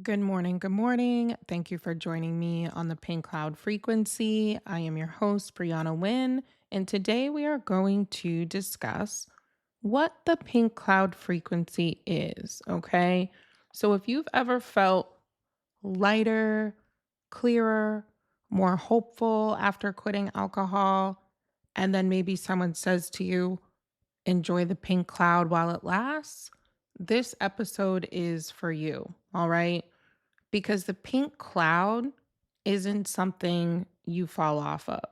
Good morning. Good morning. Thank you for joining me on the Pink Cloud Frequency. I am your host, Brianna Wynn, and today we are going to discuss what the pink cloud frequency is. Okay. So, if you've ever felt lighter, clearer, more hopeful after quitting alcohol, and then maybe someone says to you, enjoy the pink cloud while it lasts, this episode is for you. All right, because the pink cloud isn't something you fall off of.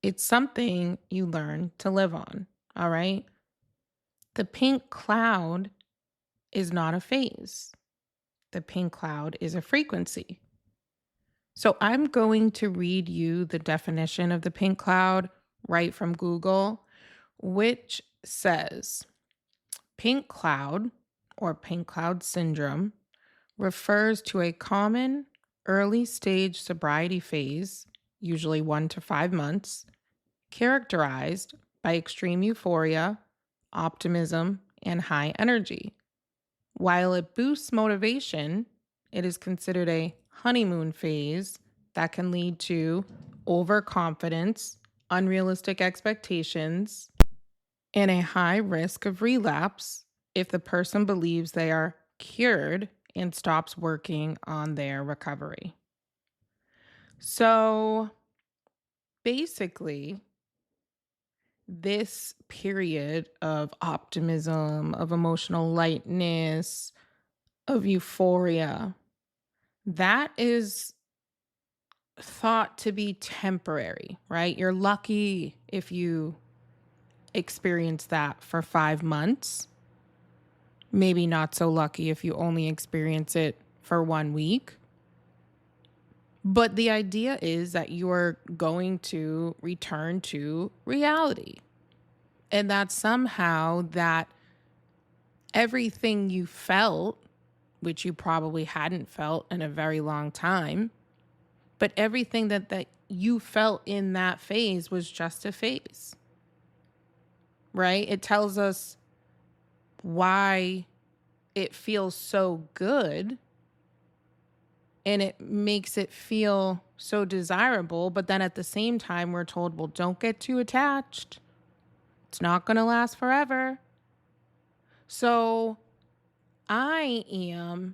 It's something you learn to live on. All right. The pink cloud is not a phase, the pink cloud is a frequency. So I'm going to read you the definition of the pink cloud right from Google, which says pink cloud or pink cloud syndrome refers to a common early stage sobriety phase, usually 1 to 5 months, characterized by extreme euphoria, optimism, and high energy. While it boosts motivation, it is considered a honeymoon phase that can lead to overconfidence, unrealistic expectations, and a high risk of relapse if the person believes they are cured and stops working on their recovery. So basically, this period of optimism, of emotional lightness, of euphoria, that is thought to be temporary, right? You're lucky if you experience that for 5 months. Maybe not so lucky if you only experience it for 1 week. But the idea is that you're going to return to reality. And that somehow that everything you felt, which you probably hadn't felt in a very long time, but everything that you felt in that phase was just a phase, right? It tells us why it feels so good and it makes it feel so desirable. But then at the same time, we're told, well, don't get too attached. It's not going to last forever. So I am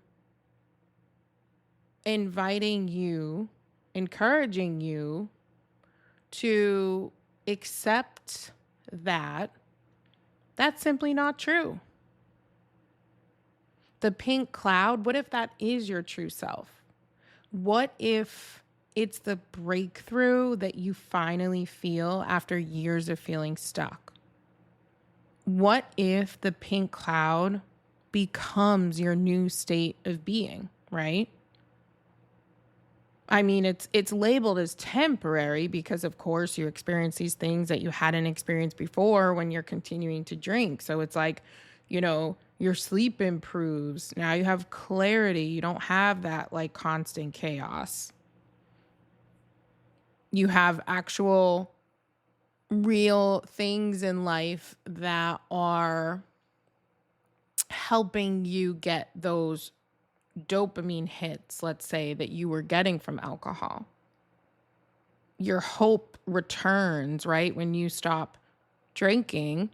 inviting you, encouraging you to accept that that's simply not true. The pink cloud, what if that is your true self? What if it's the breakthrough that you finally feel after years of feeling stuck? What if the pink cloud becomes your new state of being, right? I mean, it's labeled as temporary because of course you experience these things that you hadn't experienced before when you're continuing to drink. So it's like, your sleep improves. Now you have clarity. You don't have that like constant chaos. You have actual real things in life that are helping you get those dopamine hits, let's say, that you were getting from alcohol. Your hope returns, right? When you stop drinking,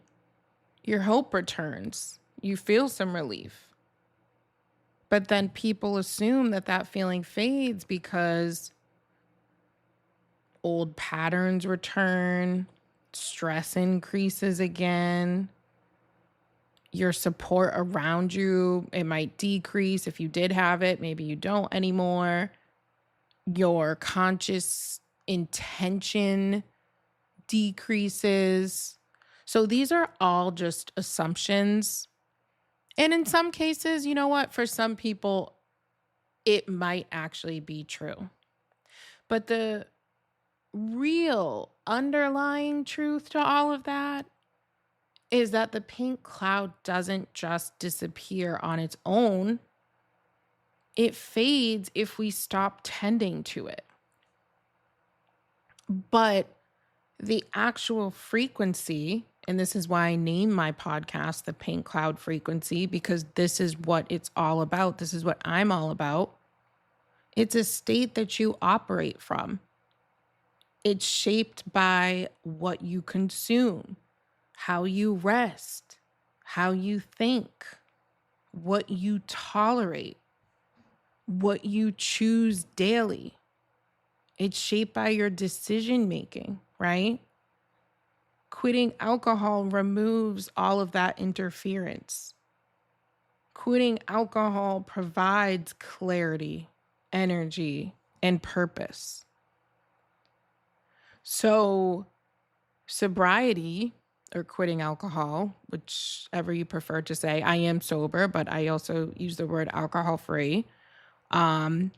your hope returns. You feel some relief. But then people assume that that feeling fades because old patterns return, stress increases again, your support around you, it might decrease if you did have it, maybe you don't anymore. Your conscious intention decreases. So these are all just assumptions. And in some cases, you know what? For some people, it might actually be true. But the real underlying truth to all of that is that the pink cloud doesn't just disappear on its own. It fades if we stop tending to it. But the actual frequency And this is why I name my podcast the Pink Cloud Frequency, because this is what it's all about. This is what I'm all about. It's a state that you operate from. It's shaped by what you consume, how you rest, how you think, what you tolerate, what you choose daily. It's shaped by your decision making, right? Quitting alcohol removes all of that interference. Quitting alcohol provides clarity, energy, and purpose. So, sobriety or quitting alcohol, whichever you prefer to say, I am sober, but I also use the word alcohol free. Um,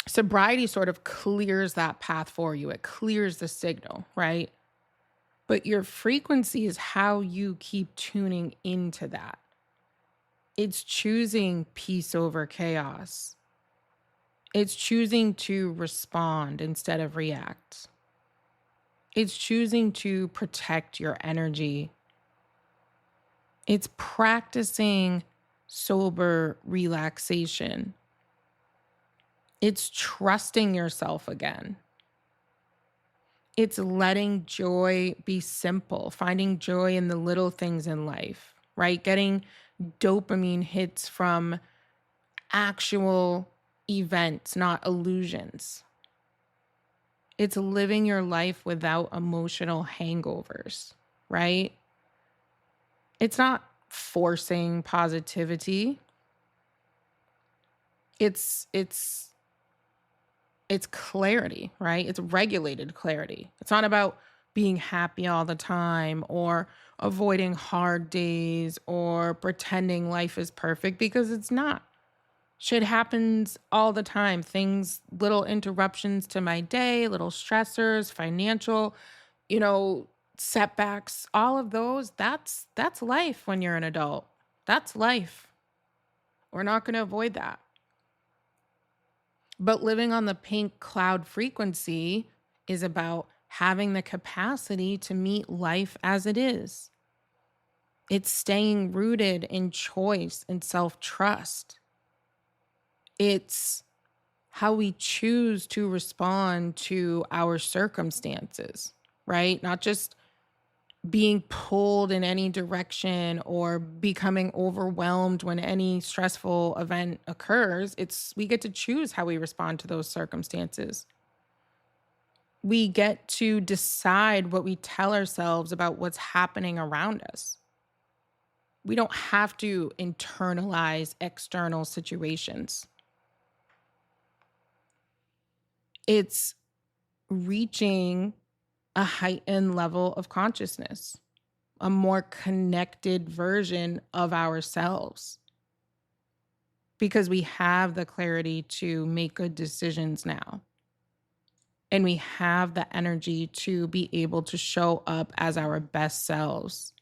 Sobriety sort of clears that path for you, it clears the signal, right? But your frequency is how you keep tuning into that. It's choosing peace over chaos. It's choosing to respond instead of react. It's choosing to protect your energy. It's practicing sober relaxation. It's trusting yourself again. It's letting joy be simple, finding joy in the little things in life, right? Getting dopamine hits from actual events, not illusions. It's living your life without emotional hangovers, right? It's not forcing positivity. It's clarity, right? It's regulated clarity. It's not about being happy all the time or avoiding hard days or pretending life is perfect, because it's not. Shit happens all the time. Things, little interruptions to my day, little stressors, financial, you know, setbacks, all of those, that's life when you're an adult. That's life. We're not going to avoid that. But living on the pink cloud frequency is about having the capacity to meet life as it is. It's staying rooted in choice and self-trust. It's how we choose to respond to our circumstances, right? Not just being pulled in any direction or becoming overwhelmed when any stressful event occurs. It's we get to choose how we respond to those circumstances. We get to decide what we tell ourselves about what's happening around us. We don't have to internalize external situations. It's reaching a heightened level of consciousness, a more connected version of ourselves, because we have the clarity to make good decisions now. And we have the energy to be able to show up as our best selves.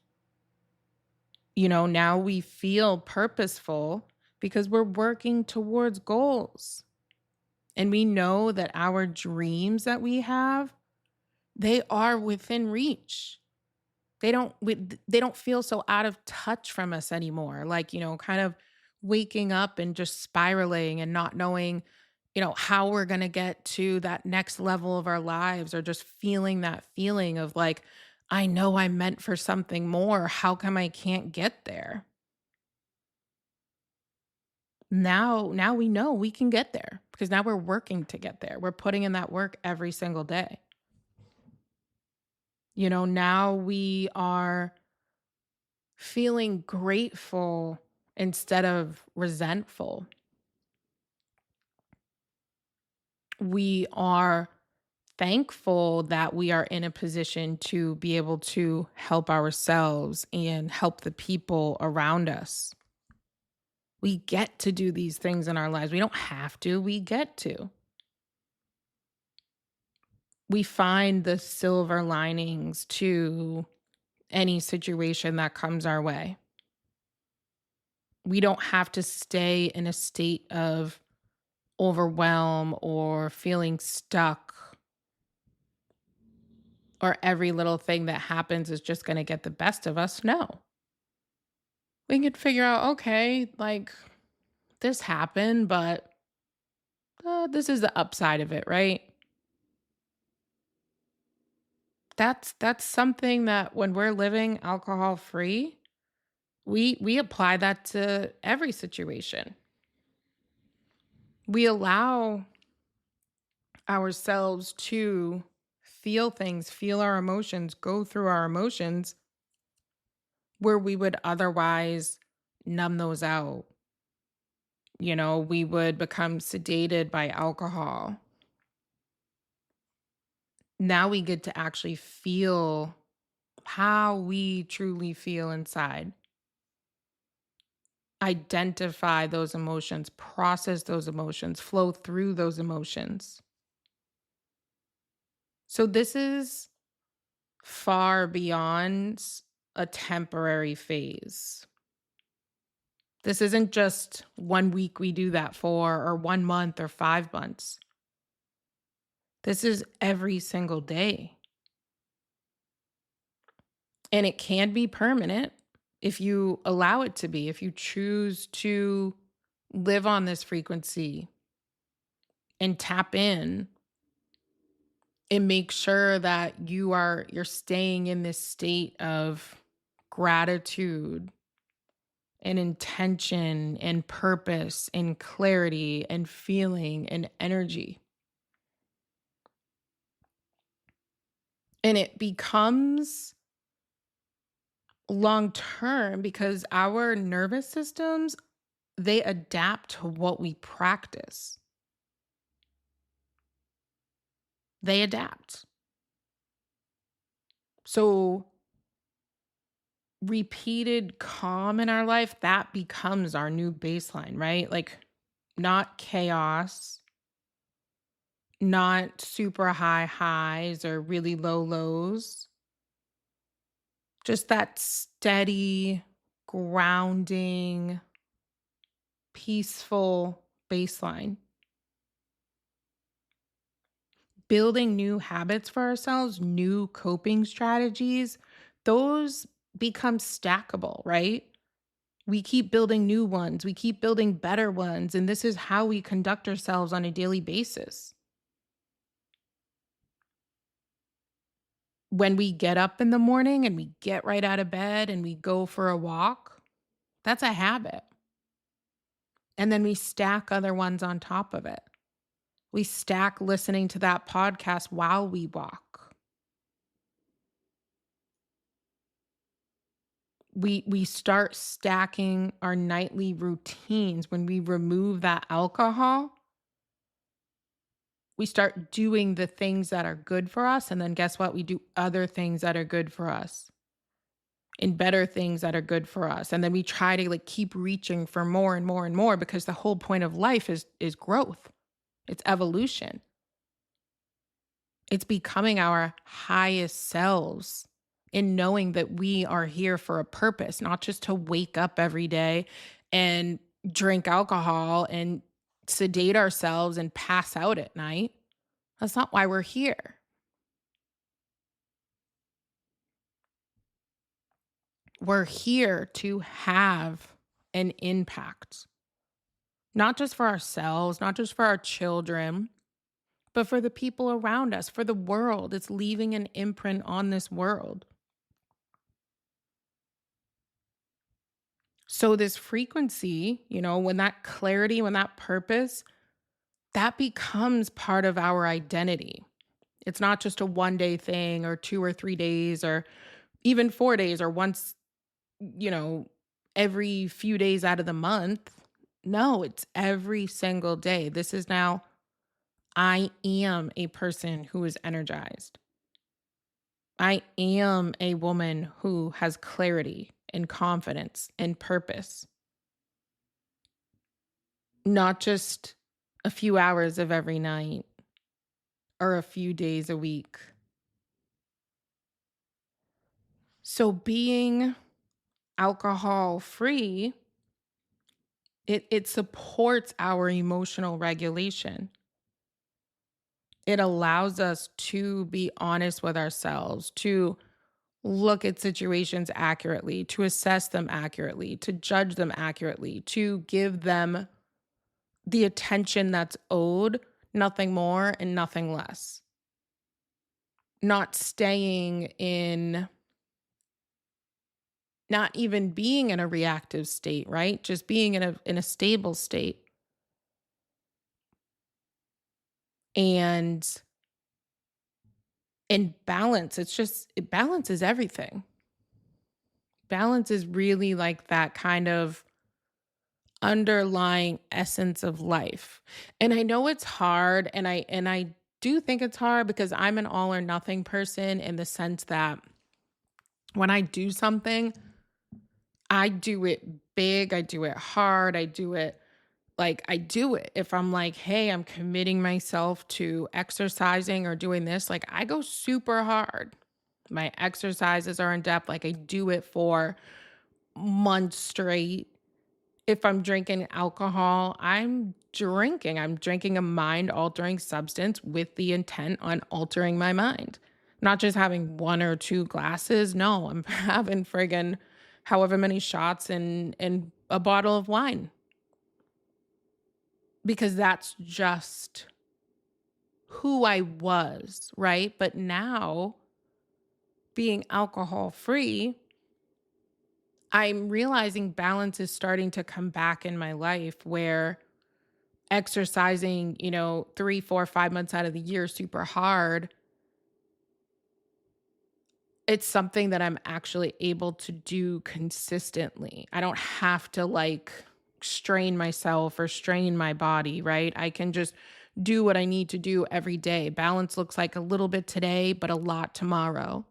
You know, now we feel purposeful because we're working towards goals. And we know that our dreams that we have, they are within reach. They don't feel so out of touch from us anymore. Like, kind of waking up and just spiraling and not knowing, how we're going to get to that next level of our lives, or just feeling that feeling of like, I know I'm meant for something more. How come I can't get there? Now we know we can get there because now we're working to get there. We're putting in that work every single day. Now we are feeling grateful instead of resentful. We are thankful that we are in a position to be able to help ourselves and help the people around us. We get to do these things in our lives. We don't have to, we get to. We find the silver linings to any situation that comes our way. We don't have to stay in a state of overwhelm or feeling stuck. or every little thing that happens is just going to get the best of us. No. We can figure out, okay, like this happened, but this is the upside of it, right? That's something that when we're living alcohol free, we apply that to every situation. We allow ourselves to feel things, feel our emotions, go through our emotions where we would otherwise numb those out. We would become sedated by alcohol. Now we get to actually feel how we truly feel inside. Identify those emotions, process those emotions, flow through those emotions. So this is far beyond a temporary phase. This isn't just 1 week we do that for, or 1 month or 5 months. This is every single day. And it can be permanent if you allow it to be, if you choose to live on this frequency and tap in and make sure that you're staying in this state of gratitude and intention and purpose and clarity and feeling and energy. And it becomes long term because our nervous systems, they adapt to what we practice. They adapt. So repeated calm in our life, that becomes our new baseline, right? Like not chaos, not super high highs or really low lows. Just that steady, grounding, peaceful baseline. Building new habits for ourselves, new coping strategies, those become stackable, right? We keep building new ones, we keep building better ones, and this is how we conduct ourselves on a daily basis. When we get up in the morning and we get right out of bed and we go for a walk, that's a habit. And then we stack other ones on top of it. We stack listening to that podcast while we walk. We start stacking our nightly routines. When we remove that alcohol, we start doing the things that are good for us. And then guess what? We do other things that are good for us and better things that are good for us. And then we try to keep reaching for more and more and more because the whole point of life is growth. It's evolution. It's becoming our highest selves in knowing that we are here for a purpose, not just to wake up every day and drink alcohol and sedate ourselves and pass out at night. That's not why we're here. We're here to have an impact, not just for ourselves, not just for our children, but for the people around us, for the world. It's leaving an imprint on this world. So this frequency, when that clarity, when that purpose, that becomes part of our identity. It's not just a 1 day thing or 2 or 3 days or even 4 days or once, you know, every few days out of the month. No, it's every single day. This is now, I am a person who is energized. I am a woman who has clarity and confidence and purpose. Not just a few hours of every night or a few days a week. So being alcohol free, it supports our emotional regulation. It allows us to be honest with ourselves, to look at situations accurately, to assess them accurately, to judge them accurately, to give them the attention that's owed, nothing more and nothing less. Not staying in, not even being in a reactive state, right? Just being in a stable state. And in balance, balance is everything. Balance is really like that kind of underlying essence of life. And I know it's hard, and I do think it's hard because I'm an all or nothing person in the sense that when I do something, I do it big, I do it hard, I do it. If I'm like, "Hey, I'm committing myself to exercising or doing this," like I go super hard. My exercises are in depth, like I do it for months straight. If I'm drinking alcohol, I'm drinking a mind altering substance with the intent on altering my mind. Not just having one or two glasses. No, I'm having friggin' however many shots and a bottle of wine because that's just who I was, right? But now being alcohol free, I'm realizing balance is starting to come back in my life where exercising, 3, 4, 5 months out of the year super hard, it's something that I'm actually able to do consistently. I don't have to like strain myself or strain my body, right? I can just do what I need to do every day. Balance looks like a little bit today, but a lot tomorrow.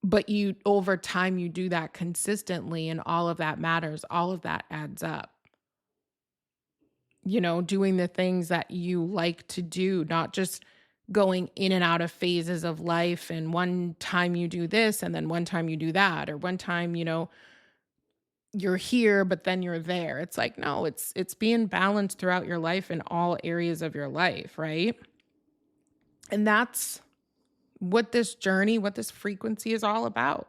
But over time, you do that consistently, and all of that matters. All of that adds up. Doing the things that you like to do, not just going in and out of phases of life. And one time you do this, and then one time you do that, or one time, you're here, but then you're there. It's like, no, it's being balanced throughout your life in all areas of your life, right? And that's what this journey, what this frequency is all about.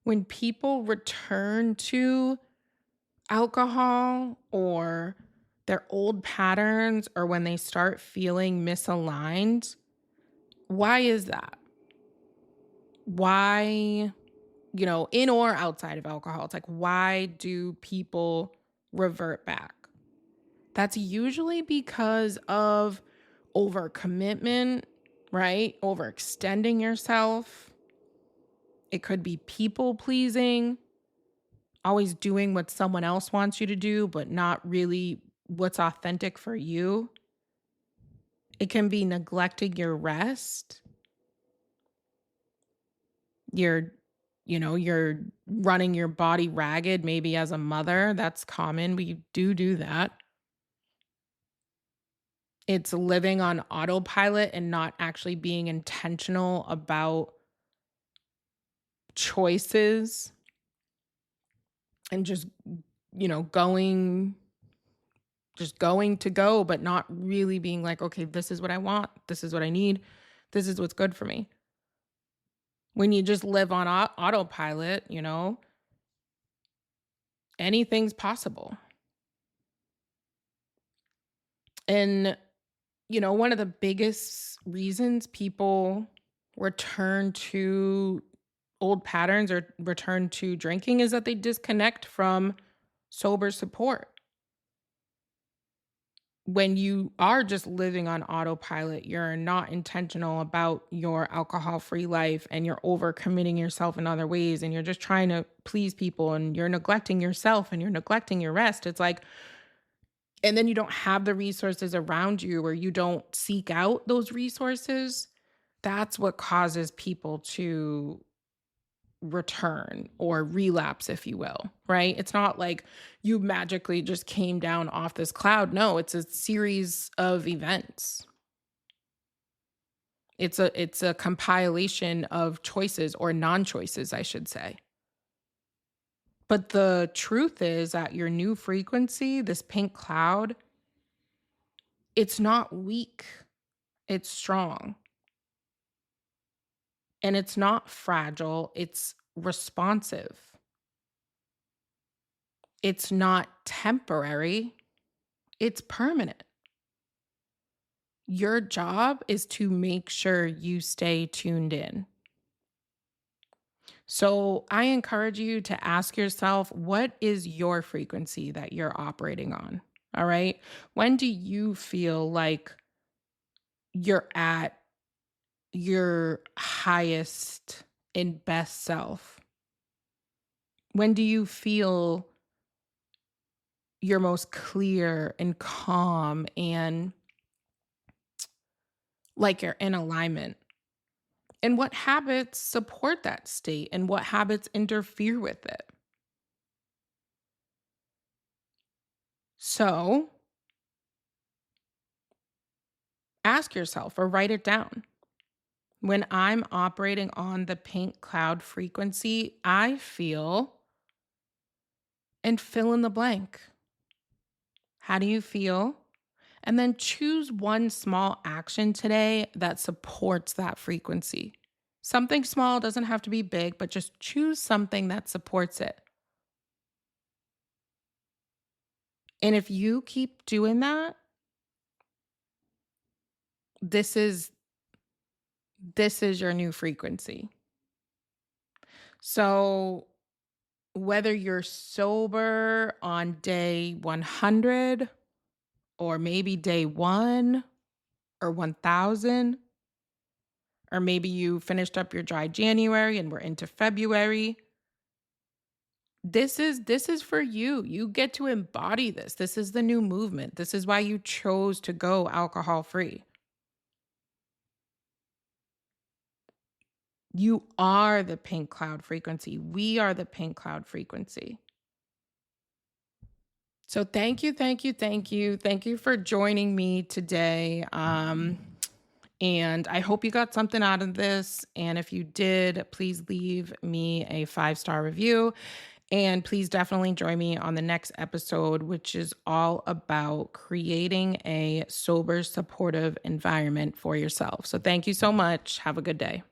When people return to alcohol or their old patterns, or when they start feeling misaligned, why is that? Why, in or outside of alcohol, it's like, why do people revert back? That's usually because of overcommitment, right? Overextending yourself. It could be people pleasing, always doing what someone else wants you to do, but not really what's authentic for you. It can be neglecting your rest. You're running your body ragged, maybe as a mother. That's common. We do that. It's living on autopilot and not actually being intentional about choices and going to go, but not really being like, okay, this is what I want. This is what I need. This is what's good for me. When you just live on autopilot, anything's possible. And, one of the biggest reasons people return to old patterns or return to drinking is that they disconnect from sober support. When you are just living on autopilot, you're not intentional about your alcohol free life, and you're overcommitting yourself in other ways, and you're just trying to please people, and you're neglecting yourself and you're neglecting your rest. It's like, and then you don't have the resources around you, or you don't seek out those resources. That's what causes people to return or relapse, if you will, right? It's not like you magically just came down off this cloud. No, it's a series of events. It's a compilation of choices, or non-choices, I should say. But the truth is that your new frequency, this pink cloud, It's not weak, it's strong. And it's not fragile, it's responsive. It's not temporary, it's permanent. Your job is to make sure you stay tuned in. So I encourage you to ask yourself, what is your frequency that you're operating on? All right. When do you feel like you're at your highest and best self? When do you feel your most clear and calm and like you're in alignment? And what habits support that state and what habits interfere with it? So ask yourself or write it down. When I'm operating on the pink cloud frequency, I feel, and fill in the blank. How do you feel? And then choose one small action today that supports that frequency. Something small doesn't have to be big, but just choose something that supports it. And if you keep doing that, this is this is your new frequency. So, whether you're sober on day 100 or maybe day 1 or 1000, or maybe you finished up your dry January and we're into February, this is for you. You get to embody this. This is the new movement. This is why you chose to go alcohol free. You are the pink cloud frequency. We are the pink cloud frequency. So thank you, thank you, thank you. Thank you for joining me today. And I hope you got something out of this. And if you did, please leave me a 5-star review. And please definitely join me on the next episode, which is all about creating a sober, supportive environment for yourself. So thank you so much. Have a good day.